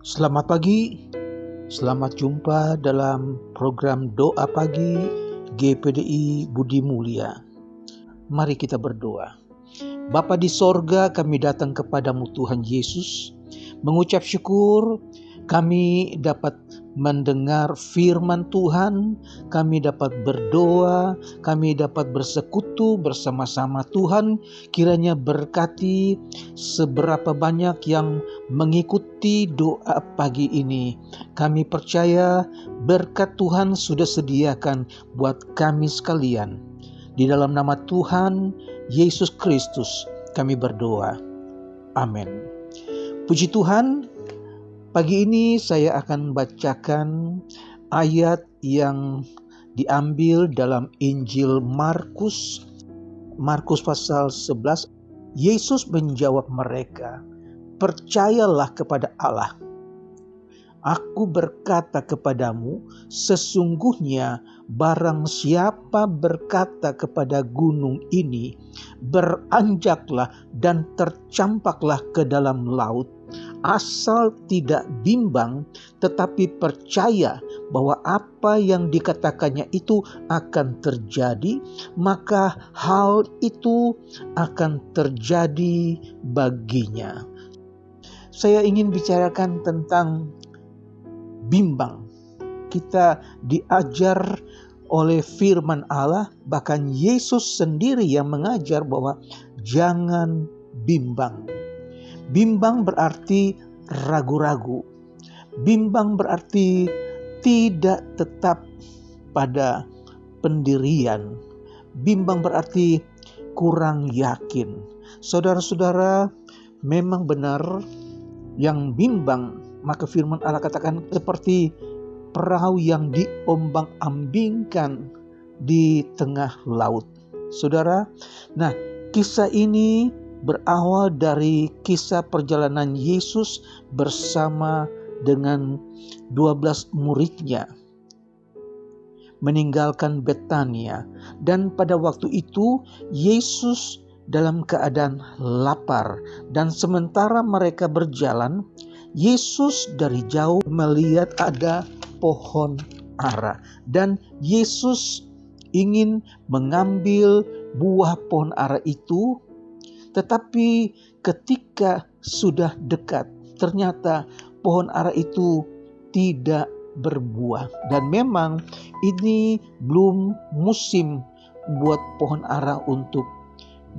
Selamat pagi, selamat jumpa dalam program Doa Pagi GPDI Budi Mulia. Mari kita berdoa. Bapa di sorga, kami datang kepadamu Tuhan Yesus, mengucap syukur kami dapat mendengar firman Tuhan, kami dapat berdoa, kami dapat bersekutu bersama-sama Tuhan. Kiranya berkati seberapa banyak yang mengikuti doa pagi ini. Kami percaya berkat Tuhan sudah sediakan buat kami sekalian. Di dalam nama Tuhan Yesus Kristus kami berdoa. Amin. Puji Tuhan, pagi ini saya akan bacakan ayat yang diambil dalam Injil Markus pasal 11. Yesus menjawab mereka, "Percayalah kepada Allah. Aku berkata kepadamu, sesungguhnya barang siapa berkata kepada gunung ini, beranjaklah dan tercampaklah ke dalam laut, asal tidak bimbang, tetapi percaya bahwa apa yang dikatakannya itu akan terjadi, maka hal itu akan terjadi baginya." Saya ingin bicarakan tentang bimbang. Kita diajar oleh firman Allah, bahkan Yesus sendiri yang mengajar bahwa jangan bimbang. Bimbang berarti ragu-ragu. Bimbang berarti tidak tetap pada pendirian. Bimbang berarti kurang yakin. Saudara-saudara, memang benar yang bimbang, maka firman Allah katakan seperti perahu yang diombang-ambingkan di tengah laut. Saudara, nah kisah ini berawal dari kisah perjalanan Yesus bersama dengan 12 muridnya meninggalkan Betania, dan pada waktu itu Yesus dalam keadaan lapar, dan sementara mereka berjalan, Yesus dari jauh melihat ada pohon ara, dan Yesus ingin mengambil buah pohon ara itu. Tetapi ketika sudah dekat, ternyata pohon ara itu tidak berbuah. Dan memang ini belum musim buat pohon ara untuk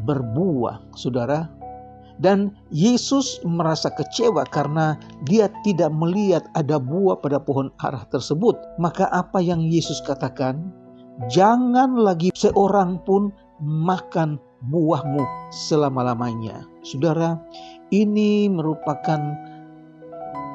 berbuah, saudara. Dan Yesus merasa kecewa karena dia tidak melihat ada buah pada pohon ara tersebut. Maka apa yang Yesus katakan? Jangan lagi seorang pun makan buahmu selama-lamanya. Saudara, ini merupakan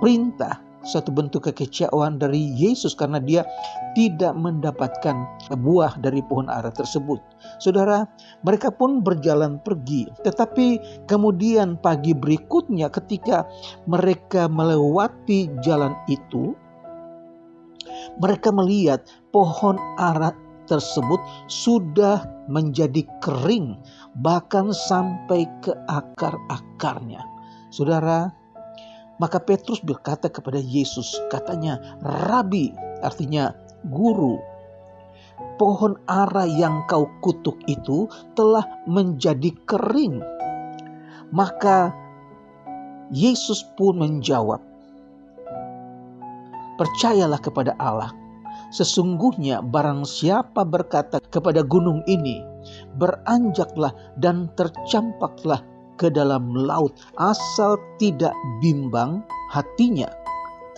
perintah, suatu bentuk kekecewaan dari Yesus karena dia tidak mendapatkan buah dari pohon ara tersebut. Saudara, mereka pun berjalan pergi. Tetapi kemudian pagi berikutnya ketika mereka melewati jalan itu, mereka melihat pohon ara tersebut sudah menjadi kering, bahkan sampai ke akar-akarnya. Saudara, maka Petrus berkata kepada Yesus, katanya, "Rabi," artinya guru, "pohon ara yang kau kutuk itu telah menjadi kering." Maka Yesus pun menjawab, "Percayalah kepada Allah. Sesungguhnya barang siapa berkata kepada gunung ini, beranjaklah dan tercampaklah ke dalam laut, asal tidak bimbang hatinya,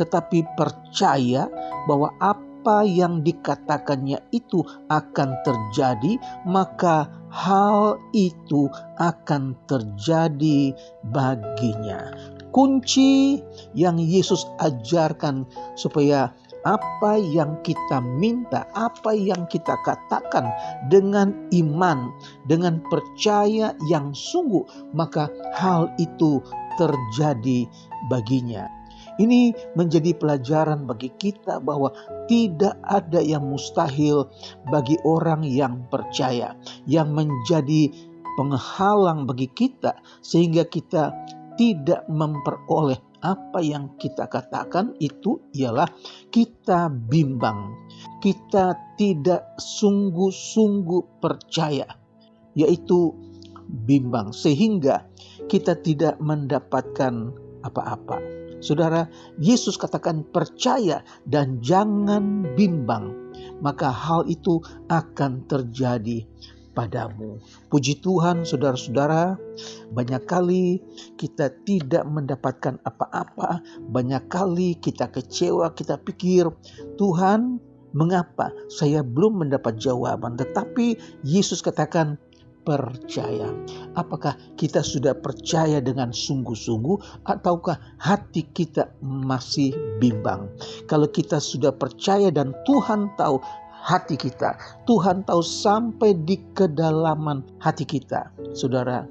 tetapi percaya bahwa apa yang dikatakannya itu akan terjadi, maka hal itu akan terjadi baginya." Kunci yang Yesus ajarkan supaya apa yang kita minta, apa yang kita katakan dengan iman, dengan percaya yang sungguh, maka hal itu terjadi baginya. Ini menjadi pelajaran bagi kita bahwa tidak ada yang mustahil bagi orang yang percaya, yang menjadi penghalang bagi kita sehingga kita tidak memperoleh apa yang kita katakan itu ialah kita bimbang. Kita tidak sungguh-sungguh percaya, yaitu bimbang, sehingga kita tidak mendapatkan apa-apa. Saudara, Yesus katakan percaya dan jangan bimbang, maka hal itu akan terjadi padamu. Puji Tuhan, saudara-saudara, banyak kali kita tidak mendapatkan apa-apa, banyak kali kita kecewa, kita pikir, Tuhan, mengapa saya belum mendapat jawaban? Tetapi Yesus katakan percaya. Apakah kita sudah percaya dengan sungguh-sungguh ataukah hati kita masih bimbang? Kalau kita sudah percaya dan Tuhan tahu hati kita, Tuhan tahu sampai di kedalaman hati kita, saudara,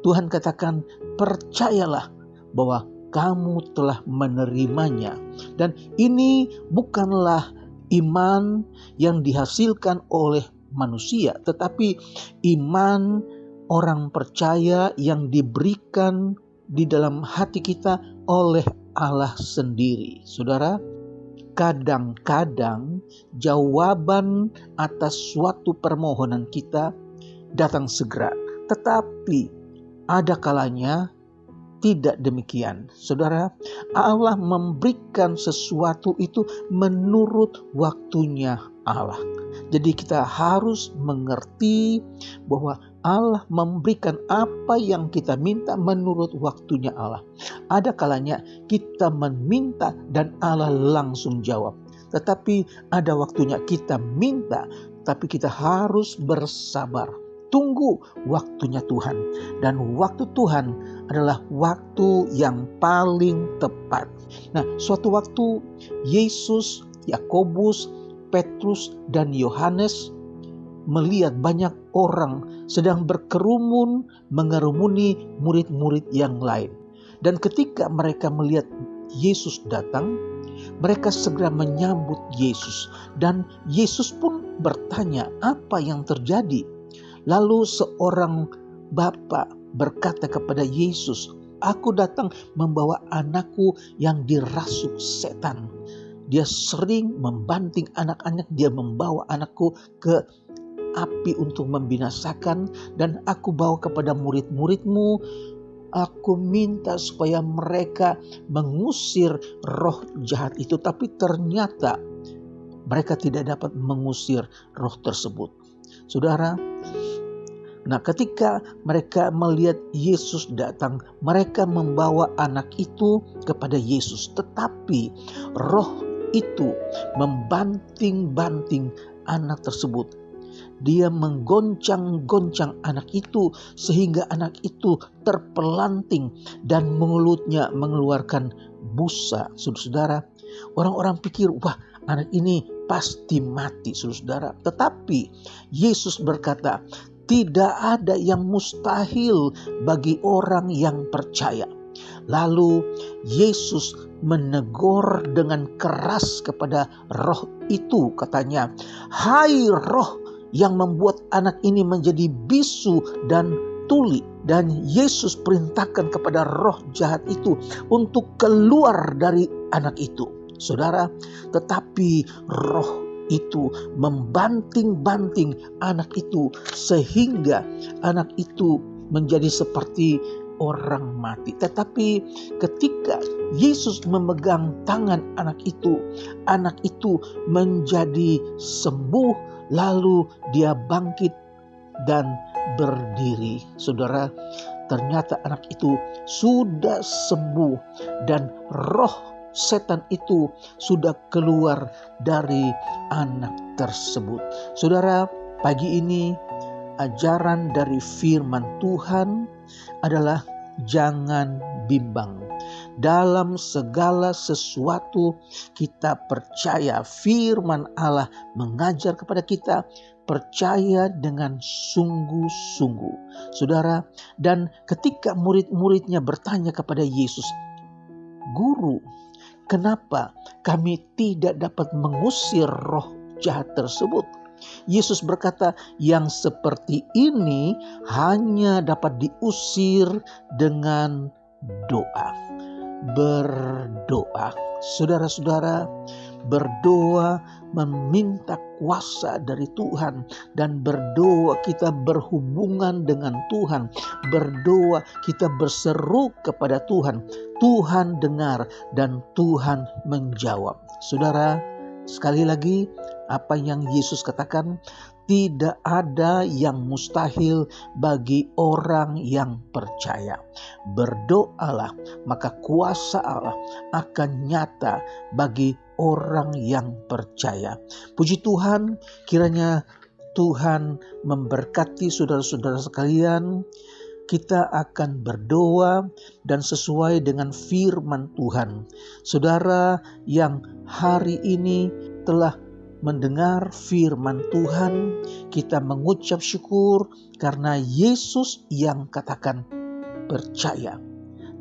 Tuhan katakan percayalah bahwa kamu telah menerimanya. Dan ini bukanlah iman yang dihasilkan oleh manusia, tetapi iman orang percaya yang diberikan di dalam hati kita oleh Allah sendiri. Saudara, kadang-kadang jawaban atas suatu permohonan kita datang segera, tetapi ada kalanya tidak demikian. Saudara, Allah memberikan sesuatu itu menurut waktunya Allah. Jadi kita harus mengerti bahwa Allah memberikan apa yang kita minta menurut waktunya Allah. Ada kalanya kita meminta dan Allah langsung jawab. Tetapi ada waktunya kita minta, tapi kita harus bersabar. Tunggu waktunya Tuhan. Dan waktu Tuhan adalah waktu yang paling tepat. Nah, suatu waktu Yesus, Yakobus, Petrus, dan Yohanes melihat banyak orang sedang berkerumun mengerumuni murid-murid yang lain. Dan ketika mereka melihat Yesus datang, mereka segera menyambut Yesus. Dan Yesus pun bertanya, apa yang terjadi? Lalu seorang bapa berkata kepada Yesus, aku datang membawa anakku yang dirasuk setan. Dia sering membanting anak-anak, dia membawa anakku ke api untuk membinasakan, dan aku bawa kepada murid-muridmu. Aku minta supaya mereka mengusir roh jahat itu, tapi ternyata mereka tidak dapat mengusir roh tersebut. Saudara, nah ketika mereka melihat Yesus datang, mereka membawa anak itu kepada Yesus, tetapi roh itu membanting-banting anak tersebut. Dia menggoncang-goncang anak itu sehingga anak itu terpelanting dan mulutnya mengeluarkan busa. Saudara, orang-orang pikir, wah, anak ini pasti mati, saudara. Tetapi Yesus berkata, tidak ada yang mustahil bagi orang yang percaya. Lalu Yesus menegur dengan keras kepada roh itu, katanya, hai roh yang membuat anak ini menjadi bisu dan tuli. Dan Yesus perintahkan kepada roh jahat itu untuk keluar dari anak itu. Saudara, tetapi roh itu membanting-banting anak itu sehingga anak itu menjadi seperti orang mati. Tetapi ketika Yesus memegang tangan anak itu menjadi sembuh, lalu dia bangkit dan berdiri. Saudara, ternyata anak itu sudah sembuh dan roh setan itu sudah keluar dari anak tersebut. Saudara, pagi ini ajaran dari firman Tuhan adalah jangan bimbang. Dalam segala sesuatu kita percaya firman Allah mengajar kepada kita, percaya dengan sungguh-sungguh. Saudara, dan ketika murid-muridnya bertanya kepada Yesus, Guru, kenapa kami tidak dapat mengusir roh jahat tersebut? Yesus berkata, yang seperti ini hanya dapat diusir dengan doa. berdoa. Saudara-saudara, berdoa meminta kuasa dari Tuhan, dan berdoa kita berhubungan dengan Tuhan. Berdoa kita berseru kepada Tuhan. Tuhan dengar dan Tuhan menjawab. Saudara, sekali lagi apa yang Yesus katakan, tidak ada yang mustahil bagi orang yang percaya. Berdoalah, maka kuasa Allah akan nyata bagi orang yang percaya. Puji Tuhan, kiranya Tuhan memberkati saudara-saudara sekalian. Kita akan berdoa dan sesuai dengan firman Tuhan. Saudara yang hari ini telah mendengar firman Tuhan, kita mengucap syukur karena Yesus yang katakan, percaya.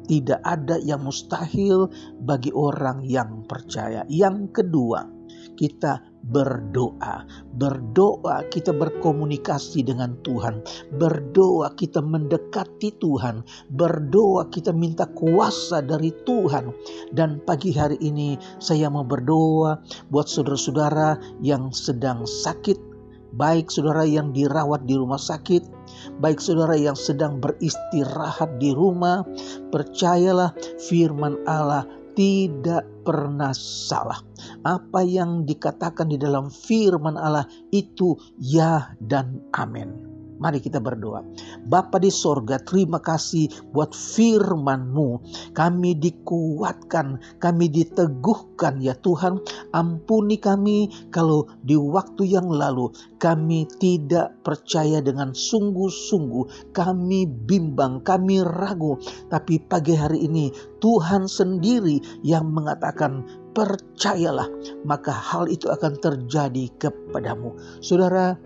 Tidak ada yang mustahil bagi orang yang percaya. Yang kedua, kita berdoa. Berdoa kita berkomunikasi dengan Tuhan. Berdoa kita mendekati Tuhan. Berdoa kita minta kuasa dari Tuhan. Dan pagi hari ini saya mau berdoa buat saudara-saudara yang sedang sakit. Baik saudara yang dirawat di rumah sakit, baik saudara yang sedang beristirahat di rumah, percayalah firman Allah tidak pernah salah. Apa yang dikatakan di dalam firman Allah itu ya dan amin. Mari kita berdoa. Bapa di sorga, terima kasih buat firman-Mu. Kami dikuatkan, kami diteguhkan ya Tuhan. Ampuni kami kalau di waktu yang lalu kami tidak percaya dengan sungguh-sungguh. Kami bimbang, kami ragu. Tapi pagi hari ini Tuhan sendiri yang mengatakan, percayalah, maka hal itu akan terjadi kepadamu. Saudara,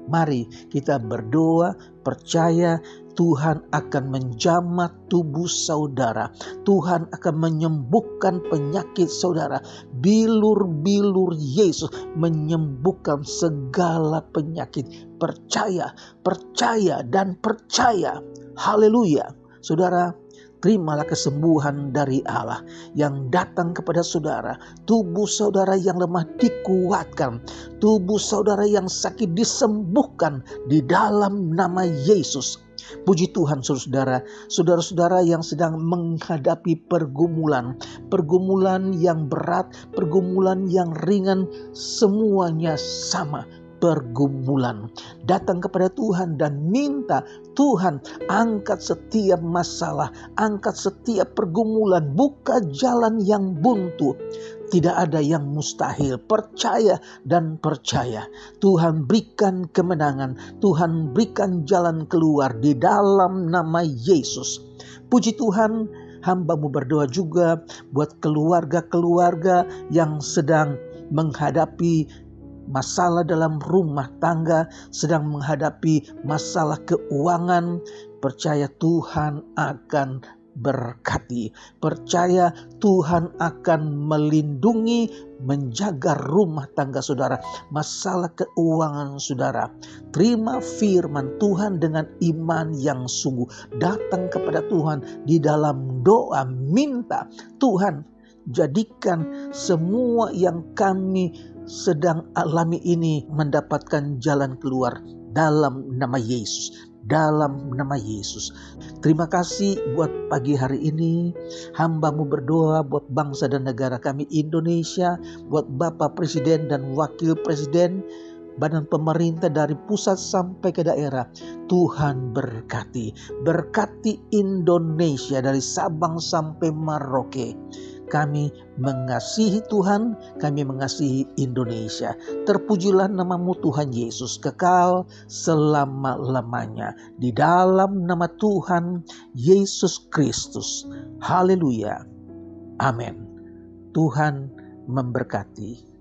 mari kita berdoa, percaya Tuhan akan menjamah tubuh saudara. Tuhan akan menyembuhkan penyakit saudara. Bilur-bilur Yesus menyembuhkan segala penyakit. Percaya, percaya dan percaya. Haleluya. Saudara, terimalah kesembuhan dari Allah yang datang kepada saudara. Tubuh saudara yang lemah dikuatkan. Tubuh saudara yang sakit disembuhkan di dalam nama Yesus. Puji Tuhan saudara, saudara-saudara yang sedang menghadapi pergumulan yang berat, pergumulan yang ringan, semuanya sama. Pergumulan, datang kepada Tuhan dan minta Tuhan angkat setiap masalah, angkat setiap pergumulan, buka jalan yang buntu. Tidak ada yang mustahil. Percaya dan percaya. Tuhan berikan kemenangan, Tuhan berikan jalan keluar di dalam nama Yesus. Puji Tuhan, hamba-Mu berdoa juga buat keluarga-keluarga yang sedang menghadapi masalah dalam rumah tangga, sedang menghadapi masalah keuangan. Percaya Tuhan akan berkati. Percaya Tuhan akan melindungi, menjaga rumah tangga saudara, masalah keuangan saudara. Terima firman Tuhan dengan iman yang sungguh. Datang kepada Tuhan di dalam doa, minta Tuhan jadikan semua yang kami sedang alami ini mendapatkan jalan keluar dalam nama Yesus. Dalam nama Yesus. Terima kasih buat pagi hari ini. Hamba-Mu berdoa buat bangsa dan negara kami Indonesia, buat Bapak Presiden dan Wakil Presiden, badan pemerintah dari pusat sampai ke daerah. Tuhan berkati. Berkati Indonesia dari Sabang sampai Merauke. Kami mengasihi Tuhan, kami mengasihi Indonesia. Terpujilah nama-Mu Tuhan Yesus, kekal selama-lamanya. Di dalam nama Tuhan Yesus Kristus. Haleluya. Amin. Tuhan memberkati.